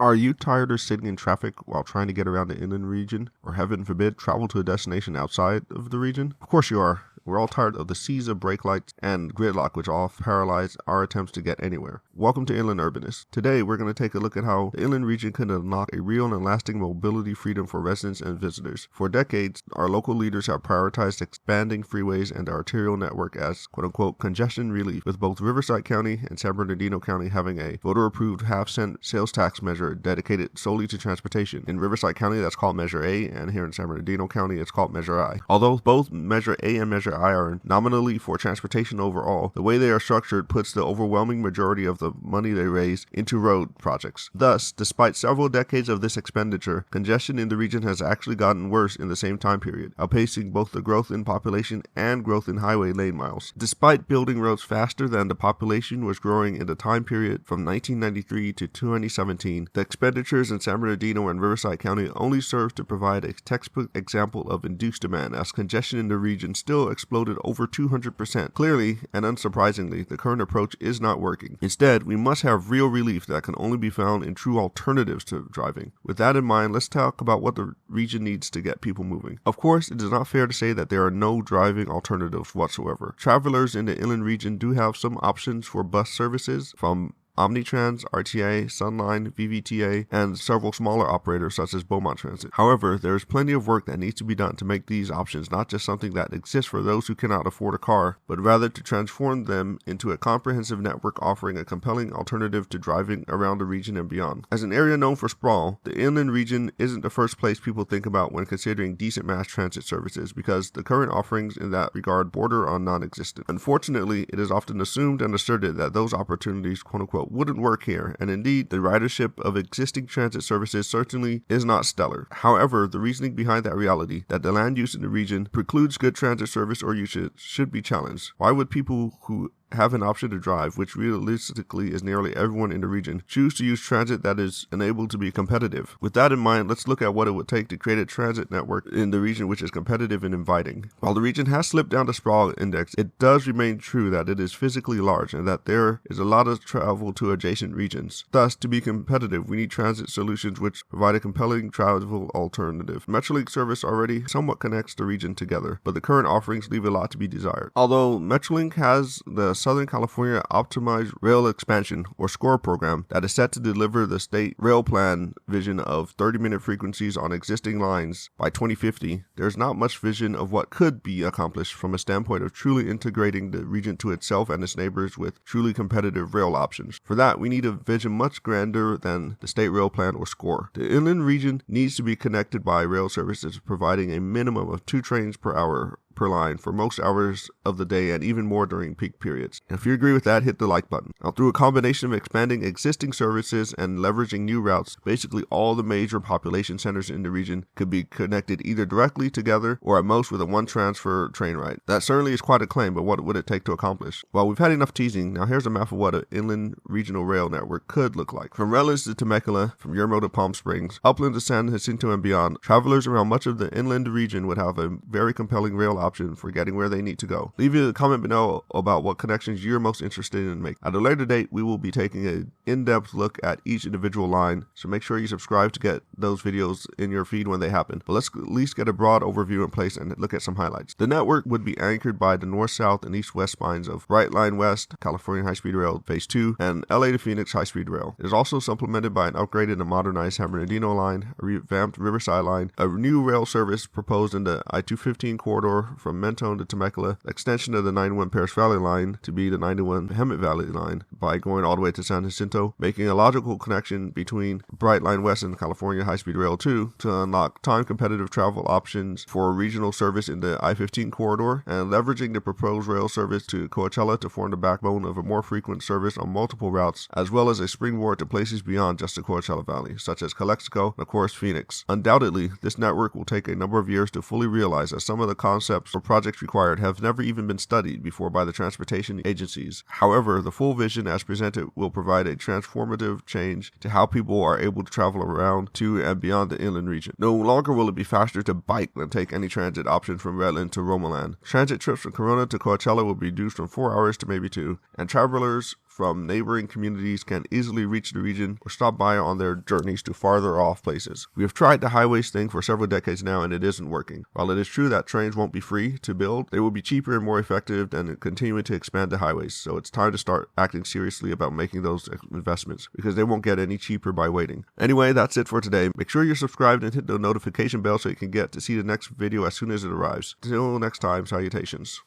Are you tired of sitting in traffic while trying to get around the inland region, or heaven forbid, travel to a destination outside of the region? Of course you are. We're all tired of the seas of brake lights and gridlock which all paralyze our attempts to get anywhere. Welcome to Inland Urbanists. Today we're going to take a look at how the inland region can unlock a real and lasting mobility freedom for residents and visitors. For decades, our local leaders have prioritized expanding freeways and arterial network as quote-unquote congestion relief, with both Riverside County and San Bernardino County having a voter-approved half-cent sales tax measure dedicated solely to transportation. In Riverside County, that's called Measure A, and here in San Bernardino County, it's called Measure I. Although both Measure A and Measure I are nominally for transportation overall, the way they are structured puts the overwhelming majority of the money they raise into road projects. Thus, despite several decades of this expenditure, congestion in the region has actually gotten worse in the same time period, outpacing both the growth in population and growth in highway lane miles. Despite building roads faster than the population was growing in the time period from 1993 to 2017, the expenditures in San Bernardino and Riverside County only serve to provide a textbook example of induced demand, as congestion in the region still exploded over 200%. Clearly, and unsurprisingly, the current approach is not working. Instead, we must have real relief that can only be found in true alternatives to driving. With that in mind, let's talk about what the region needs to get people moving. Of course, it is not fair to say that there are no driving alternatives whatsoever. Travelers in the inland region do have some options for bus services from Omnitrans, RTA, Sunline, VVTA, and several smaller operators such as Beaumont Transit. However, there is plenty of work that needs to be done to make these options not just something that exists for those who cannot afford a car, but rather to transform them into a comprehensive network offering a compelling alternative to driving around the region and beyond. As an area known for sprawl, the inland region isn't the first place people think about when considering decent mass transit services, because the current offerings in that regard border on non-existent. Unfortunately, it is often assumed and asserted that those opportunities, quote-unquote, wouldn't work here, and indeed, the ridership of existing transit services certainly is not stellar. However, the reasoning behind that reality, that the land use in the region precludes good transit service or usage, should be challenged. Why would people who have an option to drive, which realistically is nearly everyone in the region, choose to use transit that is enabled to be competitive? With that in mind, let's look at what it would take to create a transit network in the region which is competitive and inviting. While the region has slipped down the sprawl index, it does remain true that it is physically large and that there is a lot of travel to adjacent regions. Thus, to be competitive, we need transit solutions which provide a compelling travel alternative. Metrolink service already somewhat connects the region together, but the current offerings leave a lot to be desired. Although Metrolink has the Southern California Optimized Rail Expansion, or SCORE program, that is set to deliver the state rail plan vision of 30-minute frequencies on existing lines by 2050, there's not much vision of what could be accomplished from a standpoint of truly integrating the region to itself and its neighbors with truly competitive rail options. For that, we need a vision much grander than the state rail plan or SCORE. The inland region needs to be connected by rail services providing a minimum of 2 trains per hour per line for most hours of the day and even more during peak periods. If you agree with that, hit the like button. Now, through a combination of expanding existing services and leveraging new routes, basically all the major population centers in the region could be connected either directly together or at most with a one transfer train ride. That certainly is quite a claim, but what would it take to accomplish? Well, we've had enough teasing. Now here's a map of what an inland regional rail network could look like. From Redlands to Temecula, from Yermo to Palm Springs, upland to San Jacinto and beyond, travelers around much of the inland region would have a very compelling rail option for getting where they need to go. Leave a comment below about what connections you're most interested in making. At a later date, we will be taking an in-depth look at each individual line, so make sure you subscribe to get those videos in your feed when they happen. But let's at least get a broad overview in place and look at some highlights. The network would be anchored by the north-south and east-west spines of Brightline West, California High-Speed Rail Phase 2, and LA to Phoenix High-Speed Rail. It is also supplemented by an upgraded and modernized San Bernardino line, a revamped Riverside line, a new rail service proposed in the I-215 corridor from Mentone to Temecula, extension of the 91 Paris Valley line to be the 91 Hemet Valley line by going all the way to San Jacinto, making a logical connection between Brightline West and California High-Speed Rail 2 to unlock time-competitive travel options for regional service in the I-15 corridor, and leveraging the proposed rail service to Coachella to form the backbone of a more frequent service on multiple routes, as well as a springboard to places beyond just the Coachella Valley, such as Calexico and of course Phoenix. Undoubtedly, this network will take a number of years to fully realize, as some of the concepts or projects required have never even been studied before by the transportation agencies. However, the full vision as presented will provide a transformative change to how people are able to travel around to and beyond the inland region. No longer will it be faster to bike than take any transit option from Redland to Romaland. Transit trips from Corona to Coachella will be reduced from 4 hours to maybe 2, and travelers from neighboring communities can easily reach the region or stop by on their journeys to farther off places. We have tried the highways thing for several decades now and it isn't working. While it is true that trains won't be free to build, they will be cheaper and more effective than continuing to expand the highways. So it's time to start acting seriously about making those investments because they won't get any cheaper by waiting. Anyway, that's it for today. Make sure you're subscribed and hit the notification bell so you can get to see the next video as soon as it arrives. Until next time, salutations.